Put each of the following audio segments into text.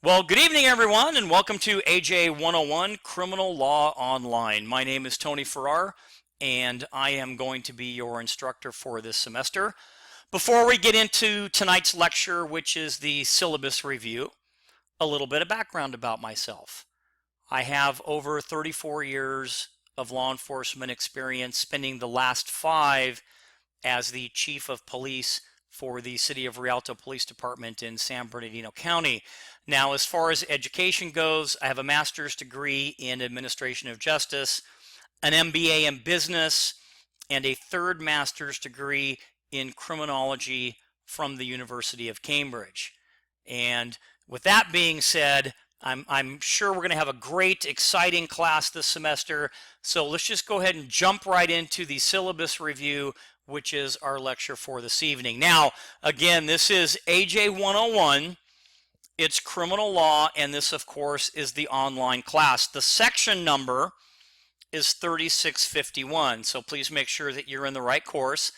Well, good evening, everyone, and welcome to AJ101 Criminal Law Online. My name is Tony Farrar, and I am going to be your instructor for this semester. Before we get into tonight's lecture, which is the syllabus review, a little bit of background about myself. I have over 34 years of law enforcement experience, spending the last 5 as the chief of police for the City of Rialto Police Department in San Bernardino County. Now, as far as education goes, I have a master's degree in administration of justice, an MBA in business, and a third master's degree in criminology from the University of Cambridge. And with that being said, I'm sure we're going to have a great, exciting class this semester. So let's just go ahead and jump right into the syllabus review, which is our lecture for this evening. Now, again, this is AJ101. It's criminal law, and this, of course, is the online class. The section number is 3651, so please make sure that you're in the right course.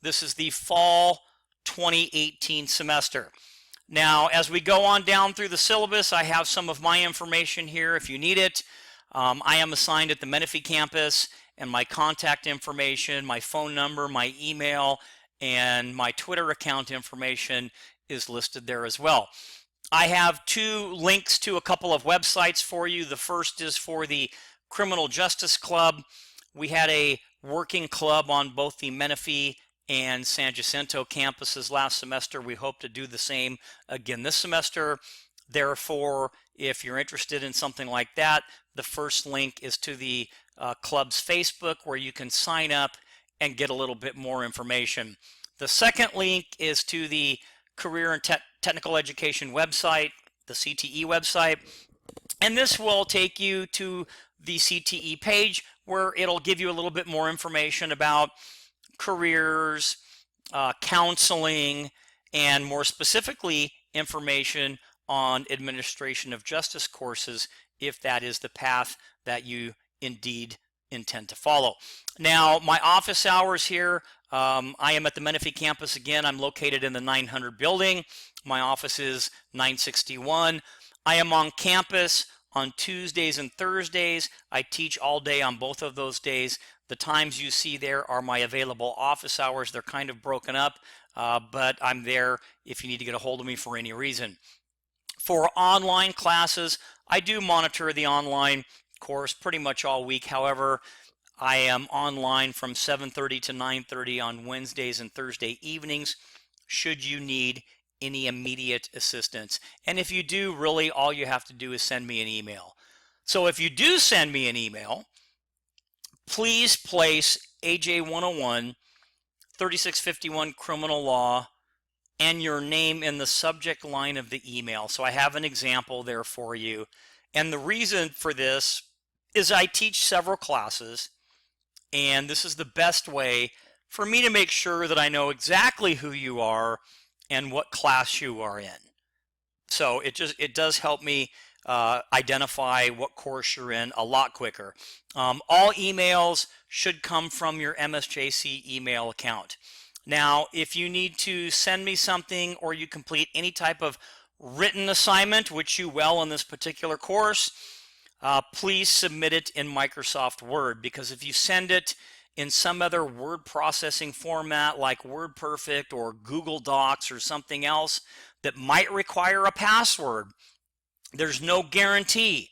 This is the fall 2018 semester. Now, as we go on down through the syllabus, I have some of my information here if you need it. I am assigned at the Menifee campus, and my contact information, my phone number, my email, and my Twitter account information is listed there as well. I have 2 links to a couple of websites for you. The first is for the Criminal Justice Club. We had a working club on both the Menifee and San Jacinto campuses last semester. We hope to do the same again this semester. Therefore, if you're interested in something like that, the first link is to the club's Facebook, where you can sign up and get a little bit more information. The second link is to the Career and Technical Education website, the CTE website, and this will take you to the CTE page, where it'll give you a little bit more information about careers, counseling, and more specifically information on administration of justice courses, if that is the path that you indeed intend to follow. Now, my office hours here, I am at the Menifee campus again. I'm located in the 900 building. My office is 961. I am on campus on Tuesdays and Thursdays. I teach all day on both of those days. The times you see there are my available office hours. They're kind of broken up, but I'm there if you need to get a hold of me for any reason. For online classes, I do monitor the online course pretty much all week. However, I am online from 7:30 to 9:30 on Wednesdays and Thursday evenings, should you need any immediate assistance. And if you do, really all you have to do is send me an email. So if you do send me an email, please place AJ101 3651 criminal law and your name in the subject line of the email. So I have an example there for you. And the reason for this is I teach several classes, and this is the best way for me to make sure that I know exactly who you are and what class you are in. So it does help me identify what course you're in a lot quicker. All emails should come from your MSJC email account. Now, if you need to send me something or you complete any type of written assignment, which you will in this particular course, please submit it in Microsoft Word, because if you send it in some other word processing format like WordPerfect or Google Docs or something else that might require a password, there's no guarantee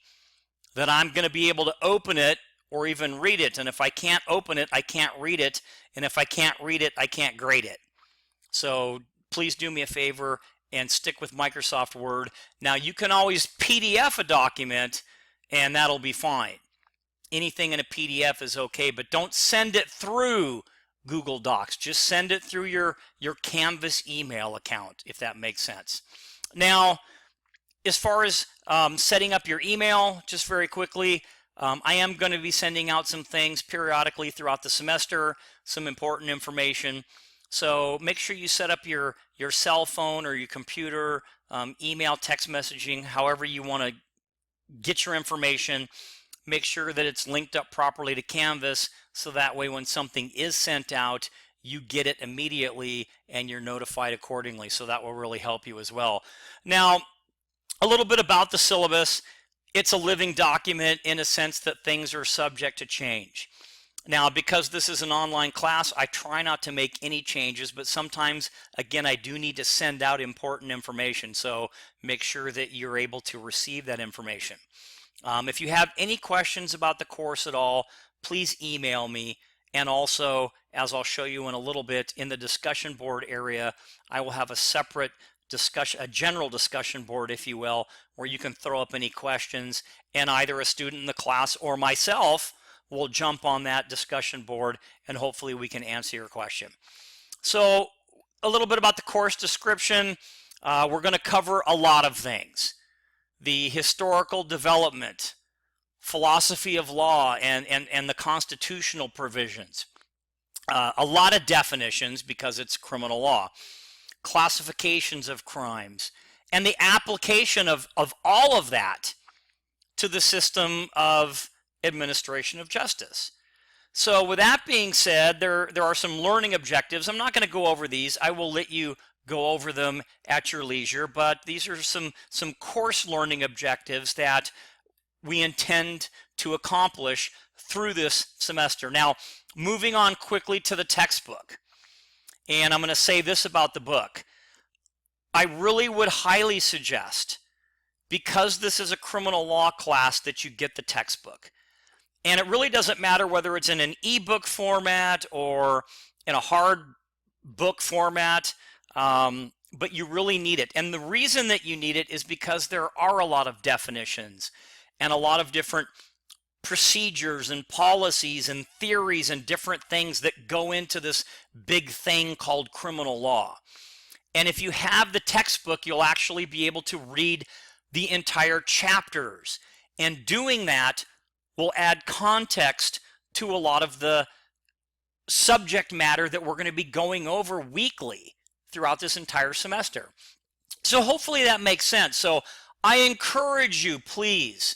that I'm going to be able to open it or even read it. And if I can't open it, I can't read it. And if I can't read it, I can't grade it. So please do me a favor and stick with Microsoft Word. Now, you can always PDF a document, and that'll be fine. Anything in a PDF is okay, but don't send it through Google Docs. Just send it through your Canvas email account, if that makes sense. Now, as far as setting up your email, just very quickly, I am going to be sending out some things periodically throughout the semester, some important information. So make sure you set up your cell phone or your computer, email, text messaging, however you want to get your information. Make sure that it's linked up properly to Canvas, so that way when something is sent out, you get it immediately and you're notified accordingly. So that will really help you as well. Now, A little bit about the syllabus. It's a living document in a sense that things are subject to change. Now, because this is an online class, I try not to make any changes, but sometimes, again, I do need to send out important information, so make sure that you're able to receive that information. If you have any questions about the course at all, please email me. And also, as I'll show you in a little bit, in the discussion board area, I will have a separate discussion, a general discussion board, if you will, where you can throw up any questions, and either a student in the class or myself will jump on that discussion board, and hopefully we can answer your question. So a little bit about the course description. We're going to cover a lot of things. The historical development, philosophy of law, and the constitutional provisions. A lot of definitions because it's criminal law. Classifications of crimes, and the application of all of that to the system of administration of justice. So with that being said, there are some learning objectives. I'm not going to go over these. I will let you go over them at your leisure, but these are some course learning objectives that we intend to accomplish through this semester. Now, moving on quickly to the textbook. And I'm going to say this about the book. I really would highly suggest, because this is a criminal law class, that you get the textbook. And it really doesn't matter whether it's in an ebook format or in a hard book format, but you really need it. And the reason that you need it is because there are a lot of definitions and a lot of different procedures and policies and theories and different things that go into this big thing called criminal law. And if you have the textbook, you'll actually be able to read the entire chapters. And doing that will add context to a lot of the subject matter that we're going to be going over weekly throughout this entire semester. So hopefully that makes sense. So I encourage you, please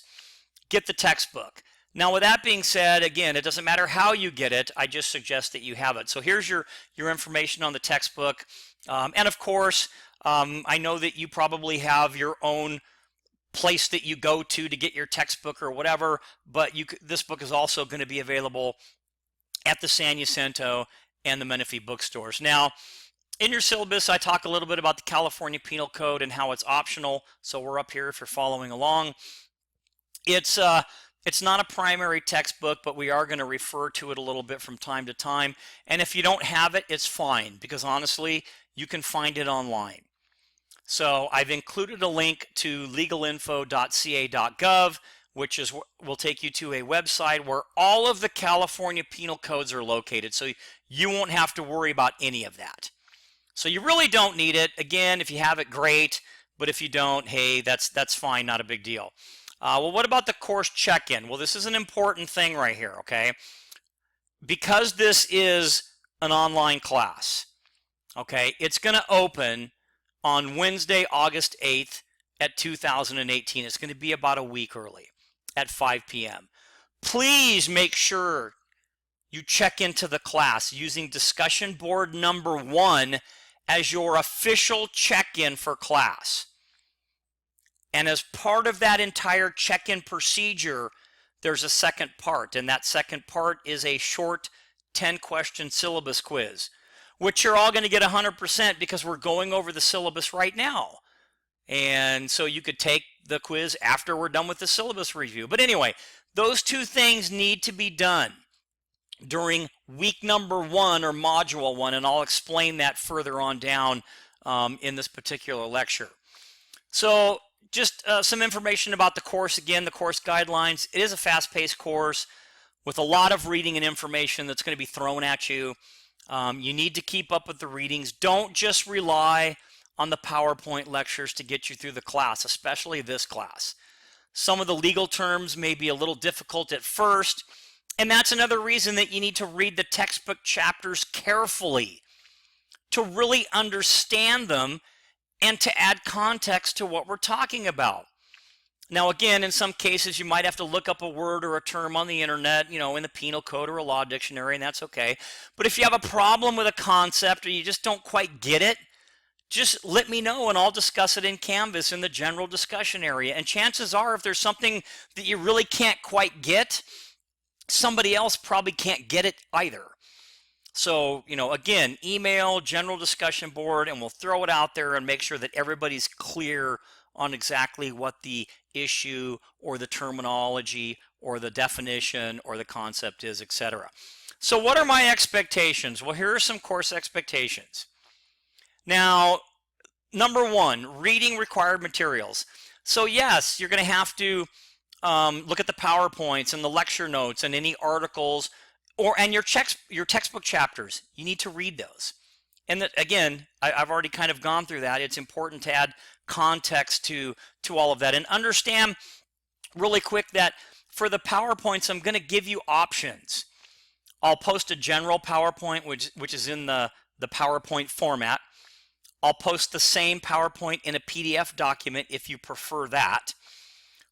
get the textbook. Now, with that being said, again, it doesn't matter how you get it. I just suggest that you have it. So here's your information on the textbook. And of course, I know that you probably have your own place that you go to get your textbook or whatever, but this book is also going to be available at the San Jacinto and the Menifee bookstores. Now, in your syllabus, I talk a little bit about the California Penal Code and how it's optional. So we're up here if you're following along. It's not a primary textbook, but we are going to refer to it a little bit from time to time. And if you don't have it, it's fine, because honestly, you can find it online. So I've included a link to legalinfo.ca.gov, which will take you to a website where all of the California penal codes are located. So you won't have to worry about any of that. So you really don't need it. Again, if you have it, great. But if you don't, hey, that's fine, not a big deal. Well, what about the course check-in? Well, this is an important thing right here, okay? Because this is an online class, okay, it's going to open on Wednesday, August 8th at 2018. It's going to be about a week early at 5 p.m. Please make sure you check into the class using discussion board number 1 as your official check-in for class. And as part of that entire check-in procedure, there's a second part, and that second part is a short 10-question syllabus quiz, which you're all going to get 100% because we're going over the syllabus right now. And so you could take the quiz after we're done with the syllabus review. But anyway, those two things need to be done during week number 1 or module 1, and I'll explain that further on down in this particular lecture. So just some information about the course. Again, the course guidelines. It is a fast-paced course with a lot of reading and information that's going to be thrown at you. You need to keep up with the readings. Don't just rely on the PowerPoint lectures to get you through the class, especially this class. Some of the legal terms may be a little difficult at first, and that's another reason that you need to read the textbook chapters carefully to really understand them and to add context to what we're talking about. Now, again, in some cases, you might have to look up a word or a term on the internet, in the penal code or a law dictionary, and that's okay. But if you have a problem with a concept or you just don't quite get it, just let me know and I'll discuss it in Canvas in the general discussion area. And chances are, if there's something that you really can't quite get, somebody else probably can't get it either. So, again, email, general discussion board, and we'll throw it out there and make sure that everybody's clear on exactly what the issue or the terminology or the definition or the concept is, etc. So what are my expectations? Well, here are some course expectations. Now, number one, reading required materials. So yes, you're going to have to look at the PowerPoints and the lecture notes and any articles and your textbook chapters. You need to read those. And again, I've already kind of gone through that. It's important to add context to all of that and understand really quick that for the PowerPoints, I'm going to give you options. I'll post a general PowerPoint, which is in the PowerPoint format. I'll post the same PowerPoint in a PDF document if you prefer that.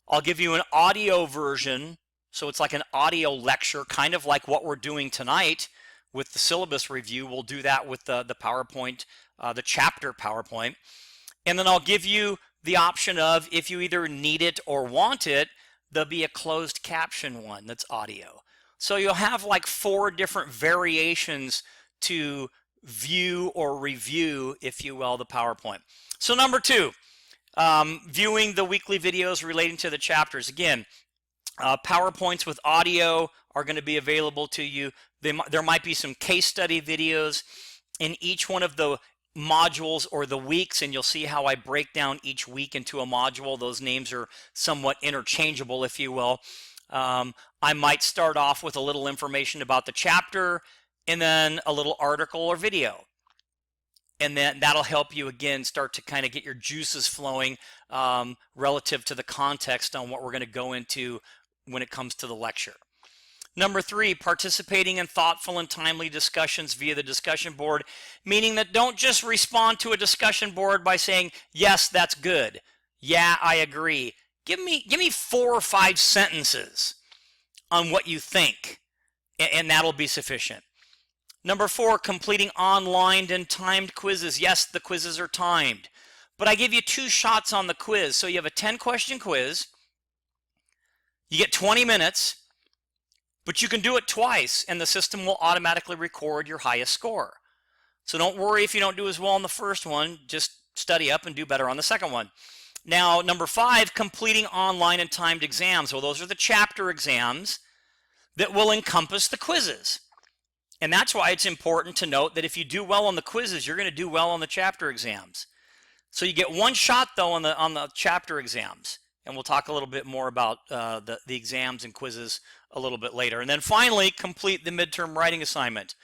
I'll give you an audio version, so it's like an audio lecture, kind of like what we're doing tonight with the syllabus review. We'll do that with the PowerPoint, the chapter PowerPoint. And then I'll give you the option of, if you either need it or want it, there'll be a closed caption one that's audio. So you'll have like 4 different variations to view or review, if you will, the PowerPoint. So number 2, viewing the weekly videos relating to the chapters. Again, PowerPoints with audio are going to be available to you. There might be some case study videos in each one of the modules or the weeks, and you'll see how I break down each week into a module. Those names are somewhat interchangeable, if you will. I might start off with a little information about the chapter and then a little article or video. And then that'll help you, again, start to kind of get your juices flowing relative to the context on what we're going to go into when it comes to the lecture. Number 3, participating in thoughtful and timely discussions via the discussion board, meaning that don't just respond to a discussion board by saying, yes, that's good. Yeah, I agree. Give me 4 or 5 sentences on what you think, and that'll be sufficient. Number 4, completing online and timed quizzes. Yes, the quizzes are timed, but I give you 2 shots on the quiz. So you have a 10-question quiz. You get 20 minutes, but you can do it twice, and the system will automatically record your highest score. So don't worry if you don't do as well on the first one. Just study up and do better on the second one. Now, number 5, completing online and timed exams. Well, those are the chapter exams that will encompass the quizzes. And that's why it's important to note that if you do well on the quizzes, you're going to do well on the chapter exams. So you get 1 shot, though, on the chapter exams. And we'll talk a little bit more about the exams and quizzes a little bit later. And then finally, complete the midterm writing assignment.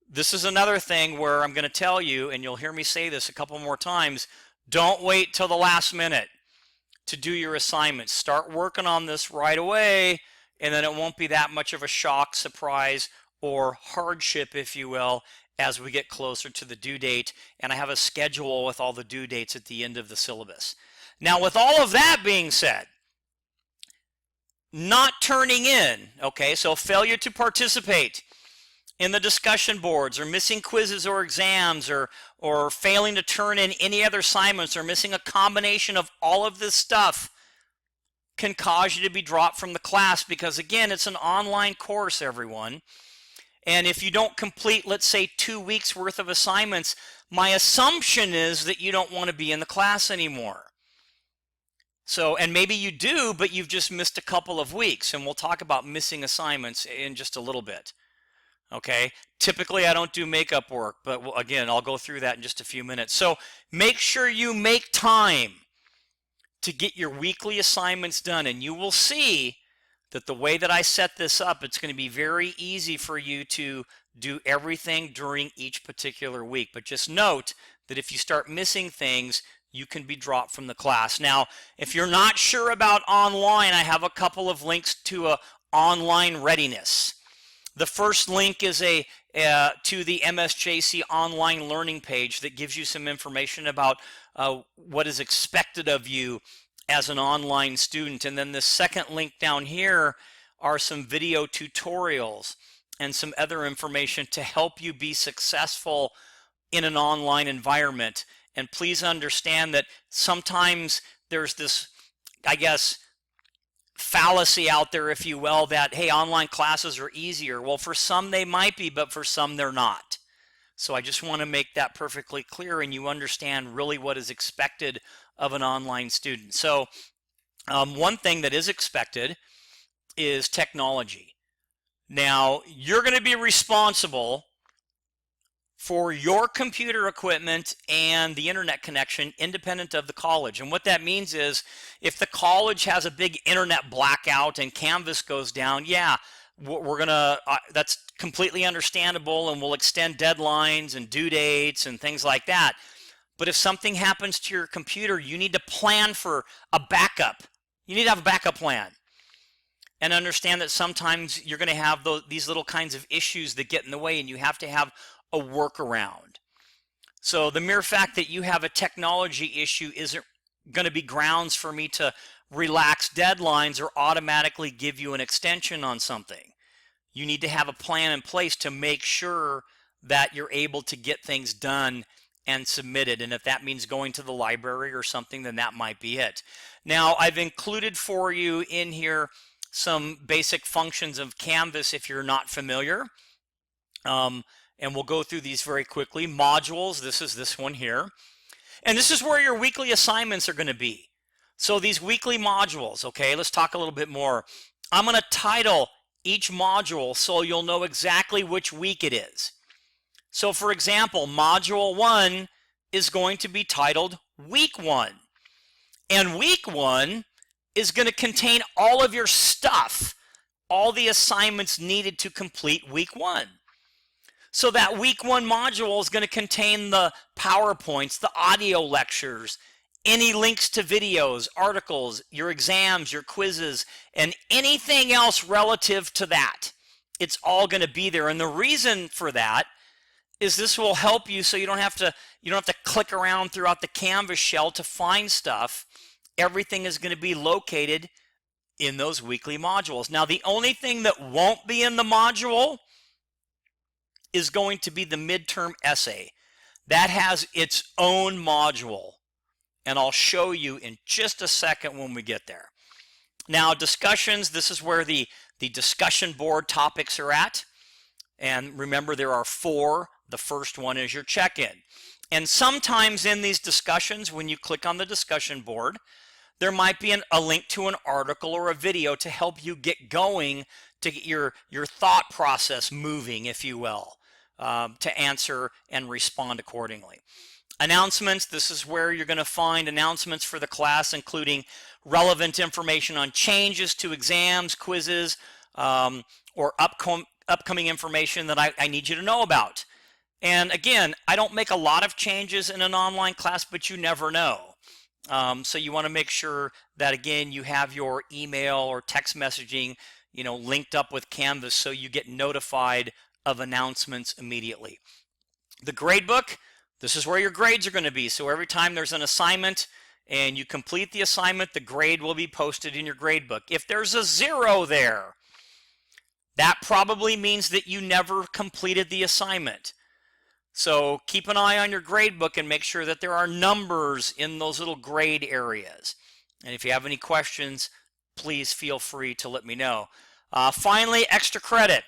This is another thing where I'm going to tell you, and you'll hear me say this a couple more times, don't wait till the last minute to do your assignments. Start working on this right away, and then it won't be that much of a shock, surprise, or hardship, if you will, as we get closer to the due date. And I have a schedule with all the due dates at the end of the syllabus. Now, with all of that being said, not turning in, okay, so failure to participate in the discussion boards, or missing quizzes or exams, or failing to turn in any other assignments, or missing a combination of all of this stuff can cause you to be dropped from the class, because again, it's an online course, everyone. And if you don't complete, let's say, 2 weeks worth of assignments, my assumption is that you don't want to be in the class anymore. So, and maybe you do, but you've just missed a couple of weeks, and we'll talk about missing assignments in just a little bit. Okay, typically I don't do makeup work, but again, I'll go through that in just a few minutes. So make sure you make time to get your weekly assignments done, and you will see that the way that I set this up, it's going to be very easy for you to do everything during each particular week. But just note that if you start missing things, you can be dropped from the class. Now, if you're not sure about online, I have a couple of links to online readiness. The first link is to the MSJC online learning page that gives you some information about what is expected of you as an online student. And then the second link down here are some video tutorials and some other information to help you be successful in an online environment. And please understand that sometimes there's this, I guess, fallacy out there, if you will, that, hey, online classes are easier. Well, for some they might be, but for some they're not. So I just want to make that perfectly clear, and you understand really what is expected of an online student. So one thing that is expected is technology. Now, you're going to be responsible for your computer equipment and the internet connection independent of the college. And what that means is if the college has a big internet blackout and Canvas goes down, yeah, we're gonna that's completely understandable, and we'll extend deadlines and due dates and things like that. But if something happens to your computer, you need to plan for a backup. You need to have a backup plan. And understand that sometimes you're going to have these little kinds of issues that get in the way, and you have to have a workaround. So the mere fact that you have a technology issue isn't going to be grounds for me to relax deadlines or automatically give you an extension on something. You need to have a plan in place to make sure that you're able to get things done and submitted. And if that means going to the library or something, then that might be it. Now, I've included for you in here some basic functions of Canvas if you're not familiar. And we'll go through these very quickly. Modules, this is this one here. And this is where your weekly assignments are going to be. So these weekly modules, okay, let's talk a little bit more. I'm going to title each module so you'll know exactly which week it is. So for example, Module 1 is going to be titled Week 1. And Week 1 is going to contain all of your stuff, all the assignments needed to complete Week 1. So that Week 1 module is going to contain the PowerPoints, the audio lectures, any links to videos, articles, your exams, your quizzes, and anything else relative to that. It's all going to be there. And the reason for that is this will help you so you don't have to click around throughout the Canvas shell to find stuff. Everything is going to be located in those weekly modules. Now, the only thing that won't be in the module is going to be the midterm essay. That has its own module, and I'll show you in just a second when we get there. Now, discussions, this is where the discussion board topics are at. And remember, there are 4. The first one is your check-in. And sometimes in these discussions, when you click on the discussion board, there might be a link to an article or a video to help you get going, to get your thought process moving, if you will, to answer and respond accordingly. Announcements, this is where you're going to find announcements for the class, including relevant information on changes to exams, quizzes, or upcoming information that I need you to know about. And again, I don't make a lot of changes in an online class, but you never know. So you want to make sure that, again, you have your email or text messaging, linked up with Canvas so you get notified of announcements immediately. The gradebook, this is where your grades are going to be. So every time there's an assignment and you complete the assignment, the grade will be posted in your gradebook. If there's a 0 there, that probably means that you never completed the assignment. So keep an eye on your gradebook and make sure that there are numbers in those little grade areas. And if you have any questions, please feel free to let me know. Finally, extra credit.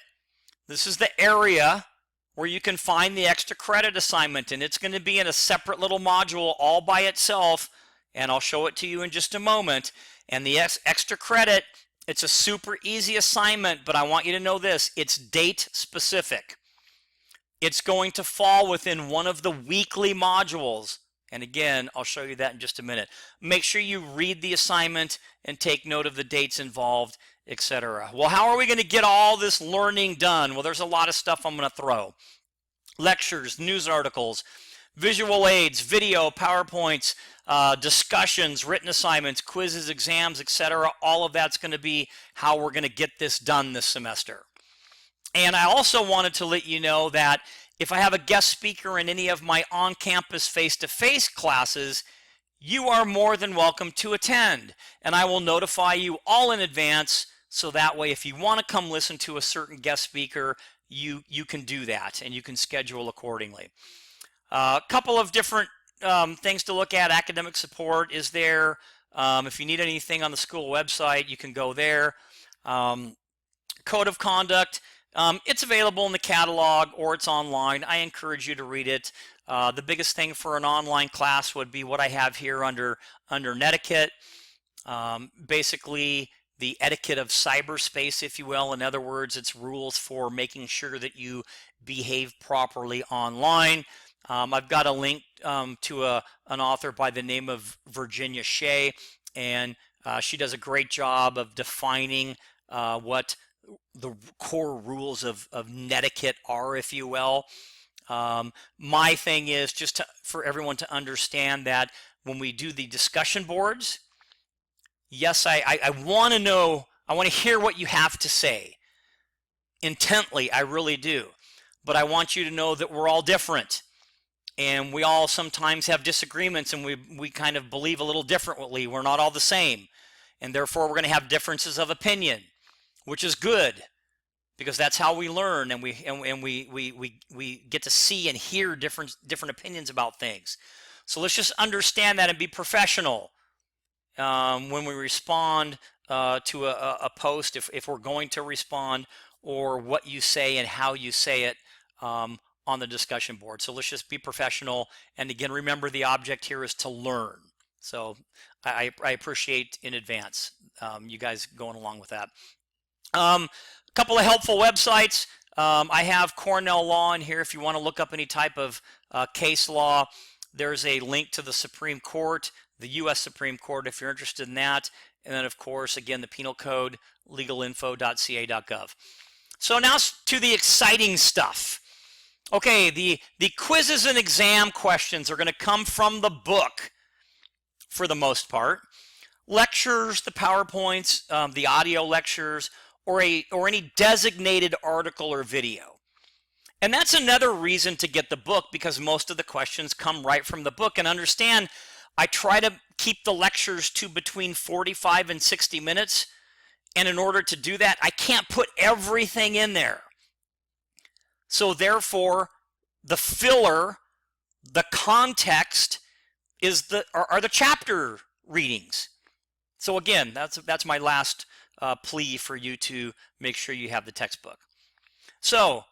This is the area where you can find the extra credit assignment, and it's going to be in a separate little module all by itself, and I'll show it to you in just a moment. And the extra credit, it's a super easy assignment, but I want you to know this, it's date specific. It's going to fall within one of the weekly modules. And again, I'll show you that in just a minute. Make sure you read the assignment and take note of the dates involved, etc. Well, how are we going to get all this learning done? Well, there's a lot of stuff I'm going to throw. Lectures, news articles, visual aids, video, PowerPoints, discussions, written assignments, quizzes, exams, etc. All of that's going to be how we're going to get this done this semester. And I also wanted to let you know that if I have a guest speaker in any of my on-campus face-to-face classes, you are more than welcome to attend. And I will notify you all in advance, so that way if you want to come listen to a certain guest speaker, you can do that and you can schedule accordingly. A couple of different things to look at. Academic support is there. If you need anything on the school website, you can go there. Code of conduct, it's available in the catalog or it's online. I encourage you to read it. The biggest thing for an online class would be what I have here under netiquette. Basically, the etiquette of cyberspace, if you will. In other words, it's rules for making sure that you behave properly online. I've got a link to an author by the name of Virginia Shea, and she does a great job of defining what the core rules of netiquette are, if you will. My thing is just for everyone to understand that when we do the discussion boards, yes, I want to know, I want to hear what you have to say intently, I really do. But I want you to know that we're all different. And we all sometimes have disagreements, and we kind of believe a little differently. We're not all the same. And therefore, we're going to have differences of opinion, which is good, because that's how we learn, and we get to see and hear different opinions about things. So let's just understand that and be professional when we respond to a post, if we're going to respond, or what you say and how you say it on the discussion board. So let's just be professional. And again, remember the object here is to learn. So I appreciate in advance you guys going along with that. A couple of helpful websites. I have Cornell Law in here if you want to look up any type of case law. There's a link to the Supreme Court, the U.S. Supreme Court, if you're interested in that. And then, of course, again, the Penal Code, legalinfo.ca.gov. So now to the exciting stuff. Okay, the quizzes and exam questions are going to come from the book for the most part. Lectures, the PowerPoints, the audio lectures, or any designated article or video. And that's another reason to get the book, because most of the questions come right from the book. And understand, I try to keep the lectures to between 45 and 60 minutes. And in order to do that, I can't put everything in there. So therefore, the filler, the context are the chapter readings. So again, that's my last plea for you to make sure you have the textbook. So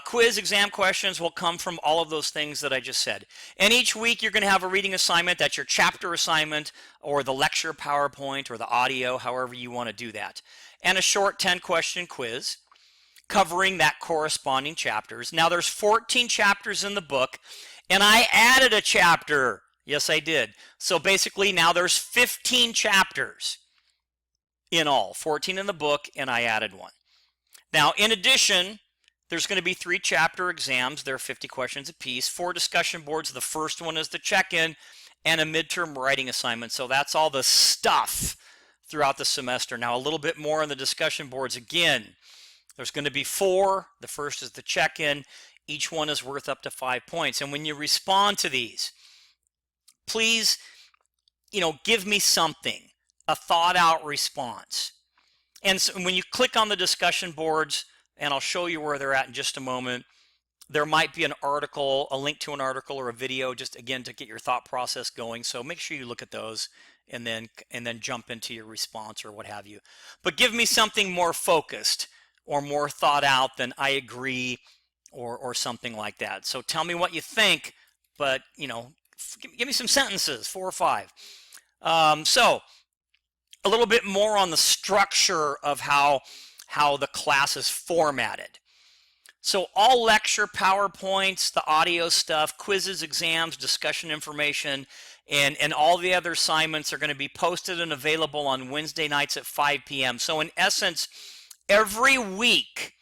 quiz, exam questions will come from all of those things that I just said. And each week you're going to have a reading assignment. That's your chapter assignment, or the lecture PowerPoint, or the audio, however you want to do that. And a short 10-question quiz covering that corresponding chapters. Now there's 14 chapters in the book, and I added a chapter. Yes, I did. So basically now there's 15 chapters in all, 14 in the book, and I added one. Now, in addition, there's going to be 3 chapter exams. They're 50 questions apiece, 4 discussion boards. The first one is the check-in, and a midterm writing assignment. So that's all the stuff throughout the semester. Now, a little bit more on the discussion boards. Again, there's going to be 4. The first is the check-in. Each one is worth up to 5 points. And when you respond to these, please, give me something, a thought-out response. And so when you click on the discussion boards, and I'll show you where they're at in just a moment, there might be an article, a link to an article or a video, just again to get your thought process going. So make sure you look at those and then jump into your response or what have you. But give me something more focused or more thought out than I agree or something like that. So tell me what you think, but give me some sentences, 4 or 5. So a little bit more on the structure of how the class is formatted. So all lecture PowerPoints, the audio stuff, quizzes, exams, discussion information, and all the other assignments are going to be posted and available on Wednesday nights at 5 p.m. So in essence, every week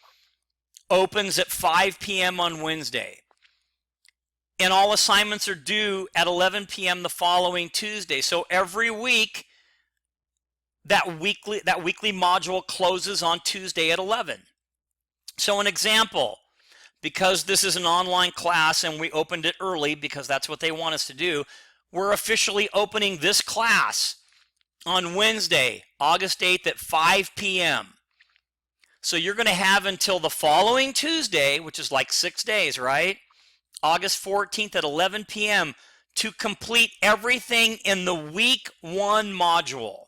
opens at 5 p.m. on Wednesday. And all assignments are due at 11 p.m. the following Tuesday. So every week, that weekly module closes on Tuesday at 11. So an example, because this is an online class and we opened it early because that's what they want us to do, we're officially opening this class on Wednesday, August 8th at 5 p.m. So you're going to have until the following Tuesday, which is like 6 days, right? August 14th at 11 p.m. to complete everything in the week 1 module.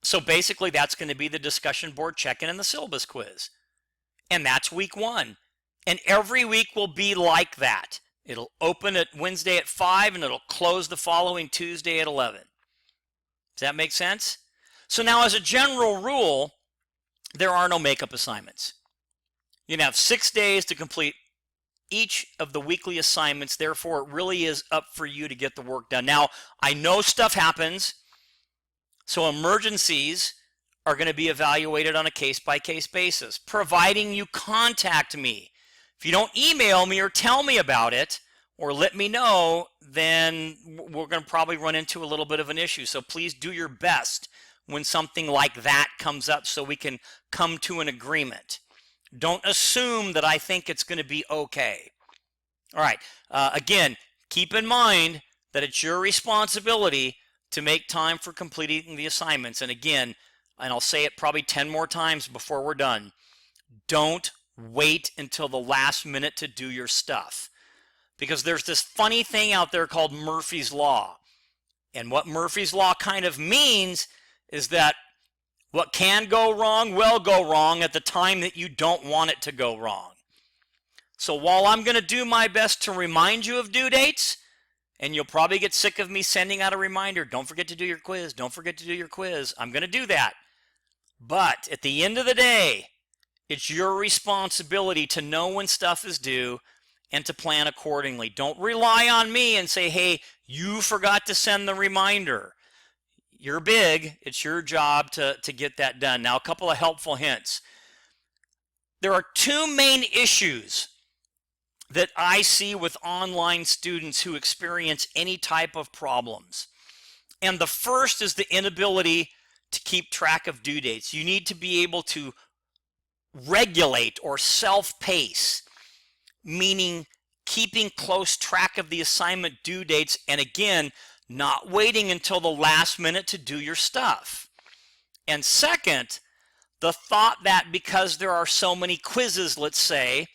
So basically that's going to be the discussion board check-in and the syllabus quiz. And that's week 1. And every week will be like that. It'll open at Wednesday at 5 and it'll close the following Tuesday at 11. Does that make sense? So now as a general rule, there are no makeup assignments. You have 6 days to complete each of the weekly assignments. Therefore, it really is up for you to get the work done. Now, I know stuff happens, so emergencies are going to be evaluated on a case-by-case basis, providing you contact me. If you don't email me or tell me about it or let me know, then we're going to probably run into a little bit of an issue. So please do your best when something like that comes up so we can come to an agreement. Don't assume that I think it's going to be okay. All right. Again, keep in mind that it's your responsibility to make time for completing the assignments. And again, and I'll say it probably 10 more times before we're done, don't wait until the last minute to do your stuff. Because there's this funny thing out there called Murphy's Law. And what Murphy's Law kind of means is that what can go wrong will go wrong at the time that you don't want it to go wrong. So while I'm going to do my best to remind you of due dates, and you'll probably get sick of me sending out a reminder, don't forget to do your quiz, don't forget to do your quiz, I'm going to do that. But at the end of the day, it's your responsibility to know when stuff is due and to plan accordingly. Don't rely on me and say, hey, you forgot to send the reminder. You're big. It's your job to get that done. Now, a couple of helpful hints. There are 2 main issues that I see with online students who experience any type of problems. And the first is the inability to keep track of due dates. You need to be able to regulate or self-pace, meaning keeping close track of the assignment due dates, and again, not waiting until the last minute to do your stuff. And second, the thought that because there are so many quizzes, let's say,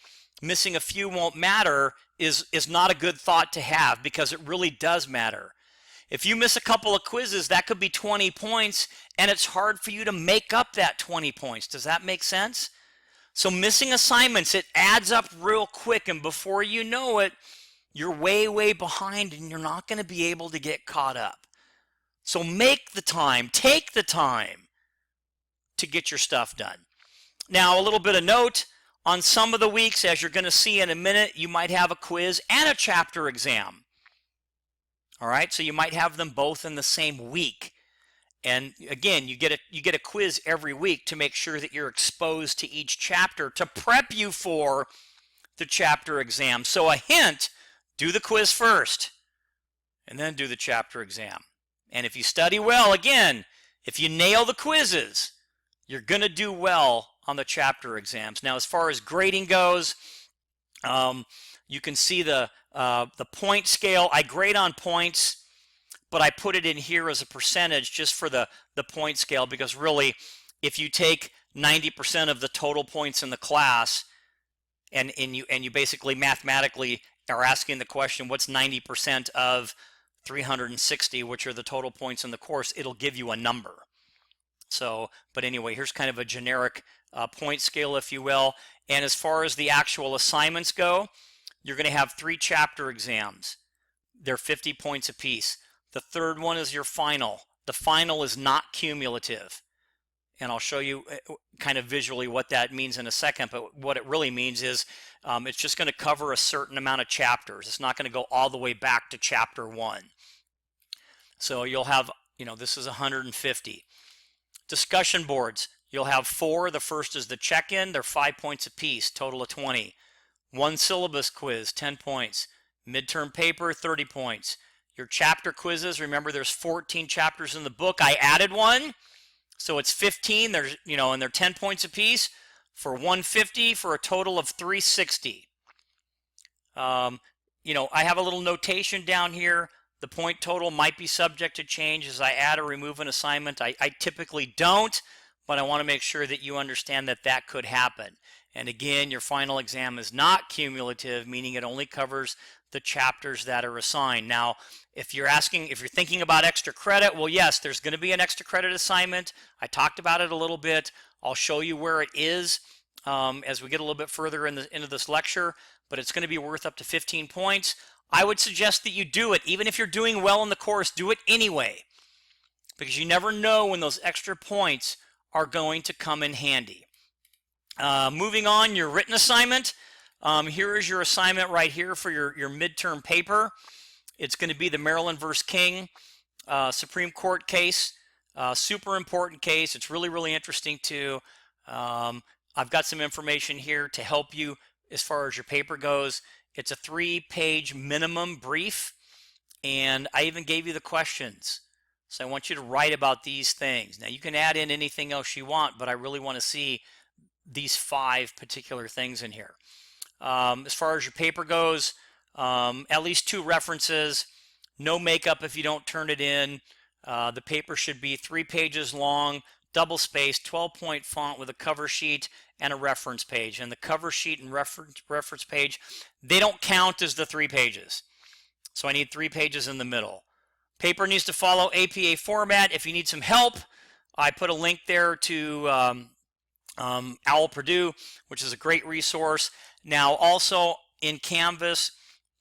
missing a few won't matter is not a good thought to have, because it really does matter. If you miss a couple of quizzes, that could be 20 points, and it's hard for you to make up that 20 points. Does that make sense? So missing assignments, it adds up real quick, and before you know it, you're way, way behind, and you're not going to be able to get caught up. So make the time, take the time to get your stuff done. Now, a little bit of note, on some of the weeks, as you're going to see in a minute, you might have a quiz and a chapter exam. All right, so you might have them both in the same week. And again, you get a quiz every week to make sure that you're exposed to each chapter to prep you for the chapter exam. So a hint, do the quiz first and then do the chapter exam. And if you study well, again, if you nail the quizzes, you're going to do well on the chapter exams. Now, as far as grading goes, you can see the point scale. I grade on points, but I put it in here as a percentage just for the point scale, because really, if you take 90% of the total points in the class and you basically mathematically are asking the question, what's 90% of 360, which are the total points in the course, it'll give you a number. So, but anyway, here's kind of a generic point scale, if you will. And as far as the actual assignments go, you're going to have 3 chapter exams. They're 50 points apiece. The third one is your final. The final is not cumulative. And I'll show you kind of visually what that means in a second, but what it really means is it's just going to cover a certain amount of chapters. It's not going to go all the way back to chapter 1. So you'll have, this is 150. Discussion boards, you'll have 4. The first is the check-in. They're 5 points apiece, total of 20. 1 syllabus quiz, 10 points. Midterm paper, 30 points. Your chapter quizzes, remember there's 14 chapters in the book. I added one, so it's 15. There's, and they're 10 points apiece for 150 for a total of 360. I have a little notation down here. The point total might be subject to change as I add or remove an assignment. I typically don't, but I want to make sure that you understand that that could happen. And again, your final exam is not cumulative, meaning it only covers the chapters that are assigned. Now, if you're thinking about extra credit, well, yes, there's going to be an extra credit assignment. I talked about it a little bit. I'll show you where it is as we get a little bit further into this lecture, but it's going to be worth up to 15 points. I would suggest that you do it. Even if you're doing well in the course, do it anyway, because you never know when those extra points are going to come in handy. Moving on, your written assignment. Here is your assignment right here for your midterm paper. It's going to be the Maryland versus King Supreme Court case. Super important case. It's really, really interesting too. I've got some information here to help you as far as your paper goes. It's a 3-page minimum brief, and I even gave you the questions. So I want you to write about these things. Now you can add in anything else you want, but I really want to see these 5 particular things in here. As far as your paper goes, at least 2 references, no makeup if you don't turn it in. The paper should be 3 pages long, double-spaced, 12-point font with a cover sheet and a reference page. And the cover sheet and reference page, they don't count as the 3 pages. So I need 3 pages in the middle. Paper needs to follow APA format. If you need some help, I put a link there to OWL Purdue, which is a great resource. Now also in Canvas,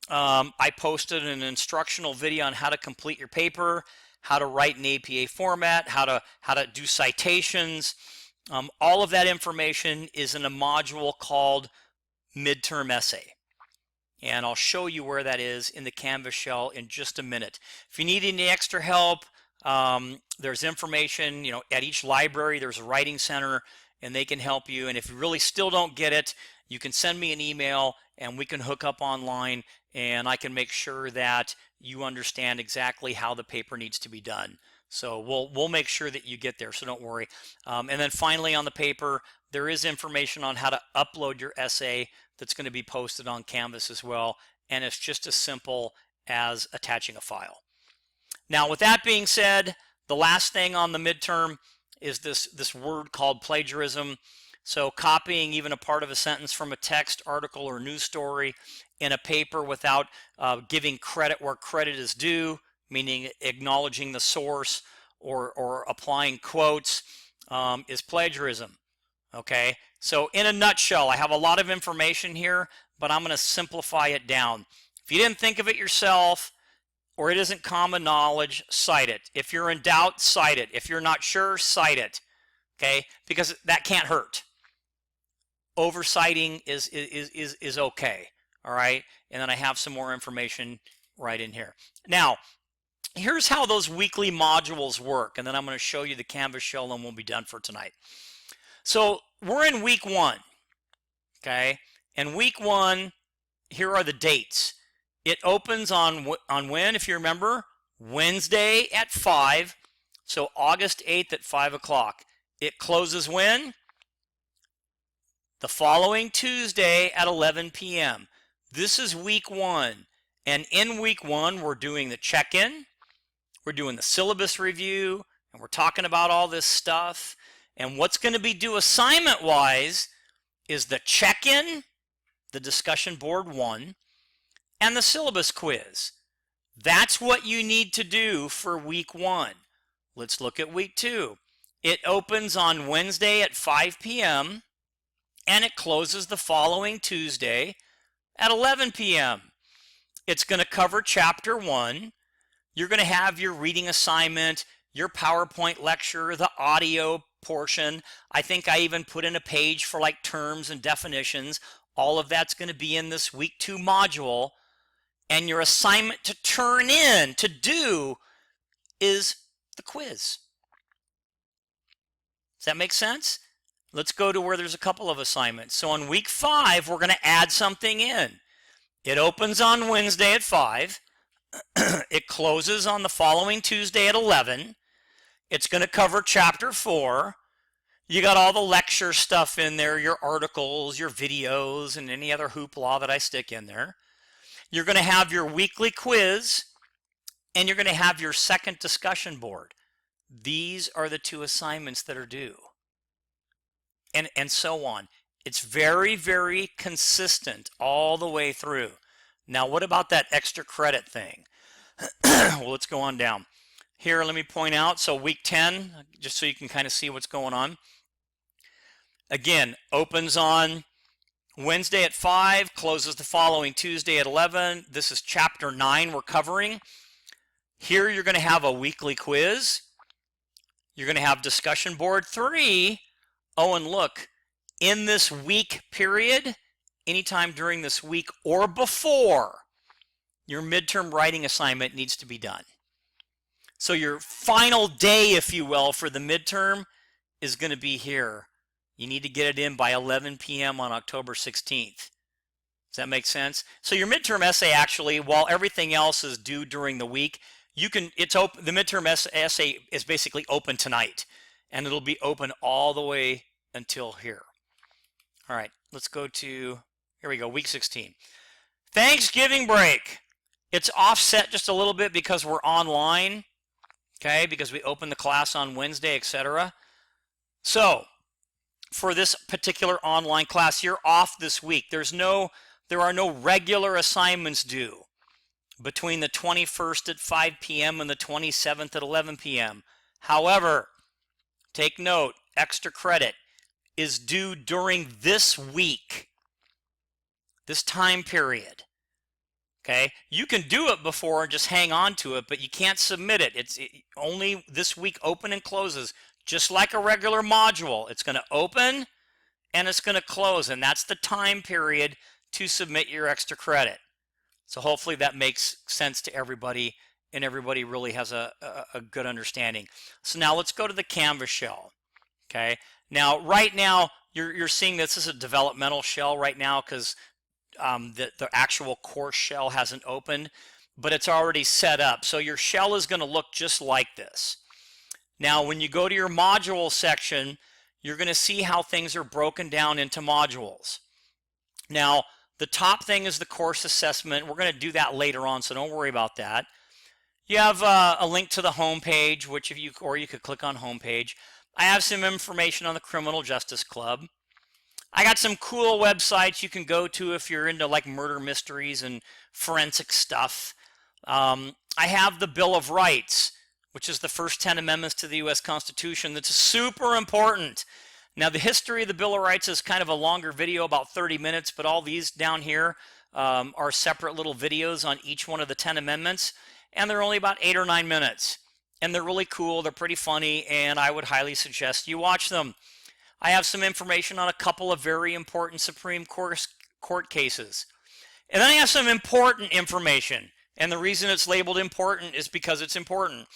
I posted an instructional video on how to complete your paper, how to write in APA format, how to do citations. All of that information is in a module called Midterm Essay. And I'll show you where that is in the Canvas shell in just a minute. If you need any extra help, there's information, at each library there's a writing center, and they can help you. And if you really still don't get it, you can send me an email and we can hook up online, and I can make sure that you understand exactly how the paper needs to be done. So we'll make sure that you get there, so don't worry. And then finally on the paper, there is information on how to upload your essay that's going to be posted on Canvas as well, and it's just as simple as attaching a file. Now with that being said, the last thing on the midterm is this word called plagiarism. So copying even a part of a sentence from a text, article, or news story in a paper without giving credit where credit is due, meaning acknowledging the source or applying quotes, is plagiarism. Okay, so in a nutshell, I have a lot of information here, but I'm going to simplify it down. If you didn't think of it yourself, or it isn't common knowledge, cite it. If you're in doubt, cite it. If you're not sure, cite it. Okay, because that can't hurt. Oversighting is okay. All right, and then I have some more information right in here. Now, here's how those weekly modules work, and then I'm going to show you the Canvas shell and we'll be done for tonight. So we're in week 1, okay? And week 1, here are the dates. It opens on when, if you remember, Wednesday at 5, so August 8th at 5 o'clock. It closes when? The following Tuesday at 11 p.m. This is week 1, and in week 1, we're doing the check-in, we're doing the syllabus review, and we're talking about all this stuff. And what's going to be due assignment-wise is the check-in, the discussion board 1, and the syllabus quiz. That's what you need to do for week 1. Let's look at week 2. It opens on Wednesday at 5 p.m. and it closes the following Tuesday at 11 p.m. It's going to cover chapter 1. You're going to have your reading assignment, your PowerPoint lecture, the audio portion. I think I even put in a page for like terms and definitions. All of that's going to be in this week 2 module. And your assignment to turn in, to do, is the quiz. Does that make sense? Let's go to where there's a couple of assignments. So on week 5, we're going to add something in. It opens on Wednesday at 5. It closes on the following Tuesday at 11. It's going to cover chapter 4. You got all the lecture stuff in there, your articles, your videos, and any other hoopla that I stick in there. You're going to have your weekly quiz, and you're going to have your second discussion board. These are the 2 assignments that are due. And so on. It's very, very consistent all the way through. Now, what about that extra credit thing? Well, let's go on down. Here, let me point out, so week 10, just so you can kind of see what's going on. Again, opens on Wednesday at 5, closes the following Tuesday at 11. This is chapter 9 we're covering. Here you're going to have a weekly quiz. You're going to have discussion board 3. Oh, and look, in this week period, anytime during this week or before, your midterm writing assignment needs to be done. So your final day, if you will, for the midterm is going to be here. You need to get it in by 11 p.m. on October 16th. Does that make sense? So your midterm essay, actually, while everything else is due during the week, it's open. The midterm essay is basically open tonight, and it'll be open all the way until here. All right, let's go to, here we go, week 16. Thanksgiving break. It's offset just a little bit because we're online, okay, because we opened the class on Wednesday, etc. So for this particular online class, you're off this week. There are no regular assignments due between the 21st at 5 p.m. and the 27th at 11 p.m. However, take note, extra credit is due during this week, this time period. Okay, you can do it before and just hang on to it, but you can't submit it. It's only this week open and closes, just like a regular module. It's going to open and it's going to close, and that's the time period to submit your extra credit. So hopefully that makes sense to everybody, and everybody really has a good understanding. So now let's go to the Canvas shell. Okay, now right now you're seeing this is a developmental shell right now because the actual course shell hasn't opened, but it's already set up. So your shell is going to look just like this. Now, when you go to your module section, you're going to see how things are broken down into modules. Now, the top thing is the course assessment. We're going to do that later on, so don't worry about that. You have a link to the home page, which you could click on home page. I have some information on the Criminal Justice Club. I got some cool websites you can go to if you're into like murder mysteries and forensic stuff. I have the Bill of Rights, which is the first 10 amendments to the U.S. Constitution. That's super important. Now, the history of the Bill of Rights is kind of a longer video, about 30 minutes, but all these down here are separate little videos on each one of the 10 amendments, and they're only about 8 or 9 minutes. And they're really cool, they're pretty funny, and I would highly suggest you watch them. I have some information on a couple of very important Supreme Court cases. And then I have some important information, and the reason it's labeled important is because it's important.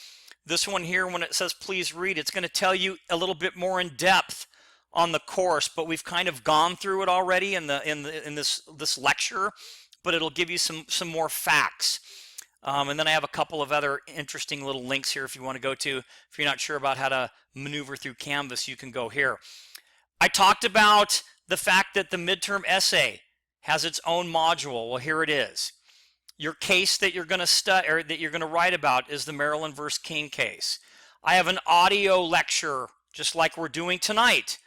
This one here, when it says please read, it's going to tell you a little bit more in depth on the course, but we've kind of gone through it already in this lecture, but it'll give you some more facts. And then I have a couple of other interesting little links here if you want to go to. If you're not sure about how to maneuver through Canvas, you can go here. I talked about the fact that the midterm essay has its own module. Well, here it is. Your case that you're going to study or that you're going to write about is the Maryland v. King case. I have an audio lecture, just like we're doing tonight,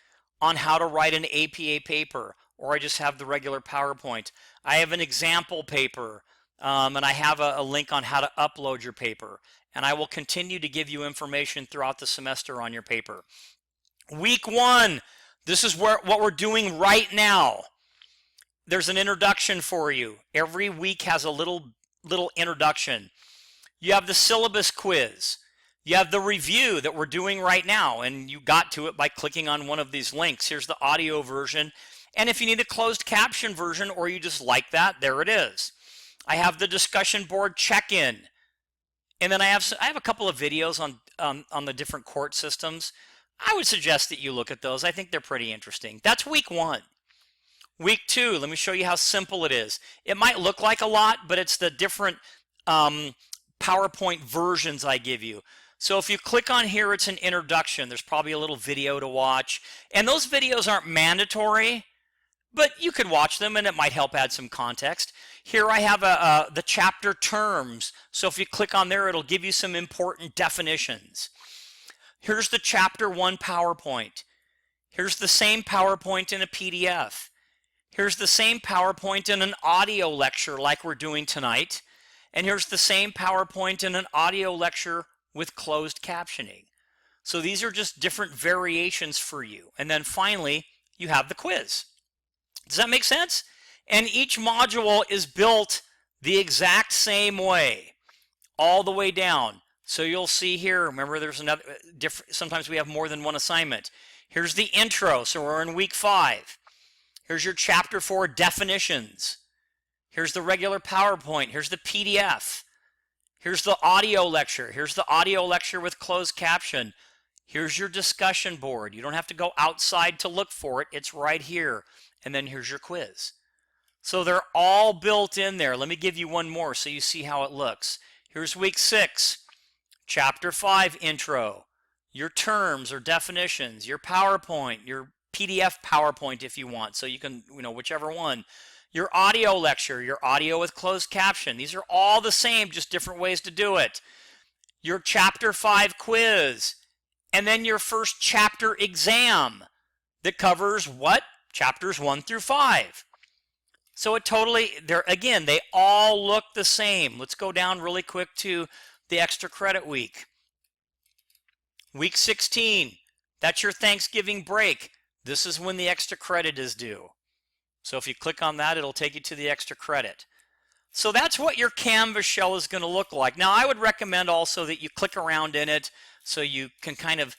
on how to write an APA paper, or I just have the regular PowerPoint. I have an example paper, and I have a link on how to upload your paper. And I will continue to give you information throughout the semester on your paper. Week 1, this is what we're doing right now. There's an introduction for you. Every week has a little introduction. You have the syllabus quiz. You have the review that we're doing right now, and you got to it by clicking on one of these links. Here's the audio version, and if you need a closed caption version or you just like that, there it is. I have the discussion board check-in, and then I have a couple of videos on the different court systems. I would suggest that you look at those. I think they're pretty interesting. That's week 1. Week 2, let me show you how simple it is. It might look like a lot, but it's the different PowerPoint versions I give you. So if you click on here, it's an introduction. There's probably a little video to watch. And those videos aren't mandatory, but you could watch them and it might help add some context. Here I have the chapter terms. So if you click on there, it'll give you some important definitions. Here's the chapter 1 PowerPoint. Here's the same PowerPoint in a PDF. Here's the same PowerPoint in an audio lecture like we're doing tonight. And here's the same PowerPoint in an audio lecture with closed captioning. So these are just different variations for you. And then finally, you have the quiz. Does that make sense? And each module is built the exact same way, all the way down. So you'll see here, remember there's another different, sometimes we have more than one assignment. Here's the intro, so we're in week 5. Here's your chapter 4 definitions. Here's the regular PowerPoint. Here's the PDF. Here's the audio lecture. Here's the audio lecture with closed caption. Here's your discussion board. You don't have to go outside to look for it. It's right here. And then here's your quiz. So they're all built in there. Let me give you one more so you see how it looks. Here's week 6, chapter 5 intro, your terms or definitions, your PowerPoint, your PDF PowerPoint if you want, so you can, whichever one. Your audio lecture, your audio with closed caption. These are all the same, just different ways to do it. Your chapter 5 quiz, and then your first chapter exam that covers what? Chapters 1 through 5. So it totally, again, they all look the same. Let's go down really quick to the extra credit week. Week 16, that's your Thanksgiving break. This is when the extra credit is due. So if you click on that, it'll take you to the extra credit. So that's what your Canvas shell is going to look like. Now, I would recommend also that you click around in it so you can kind of,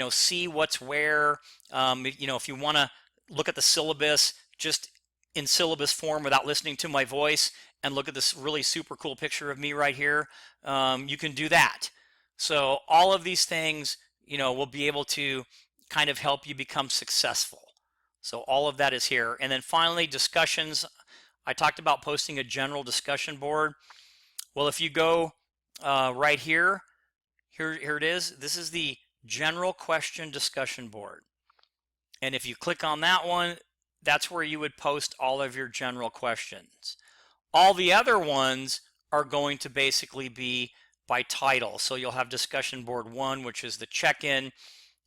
see what's where. If you want to look at the syllabus just in syllabus form without listening to my voice and look at this really super cool picture of me right here, you can do that. So all of these things, will be able to kind of help you become successful. So all of that is here. And then finally, discussions. I talked about posting a general discussion board. Well, if you go right here it is. This is the general question discussion board. And if you click on that one, that's where you would post all of your general questions. All the other ones are going to basically be by title. So you'll have discussion board 1, which is the check-in.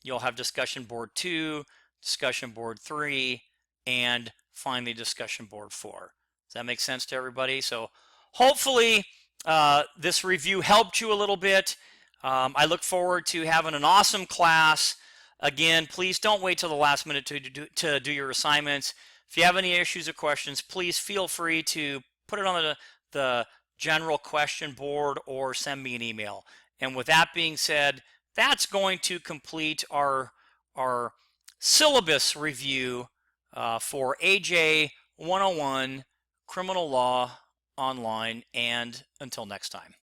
You'll have discussion board 2, discussion board 3, and finally discussion board 4. Does that make sense to everybody? So hopefully this review helped you a little bit. I look forward to having an awesome class. Again, please don't wait till the last minute to do your assignments. If you have any issues or questions, please feel free to put it on the general question board or send me an email. And with that being said, that's going to complete our syllabus review for AJ101 Criminal Law Online. And until next time.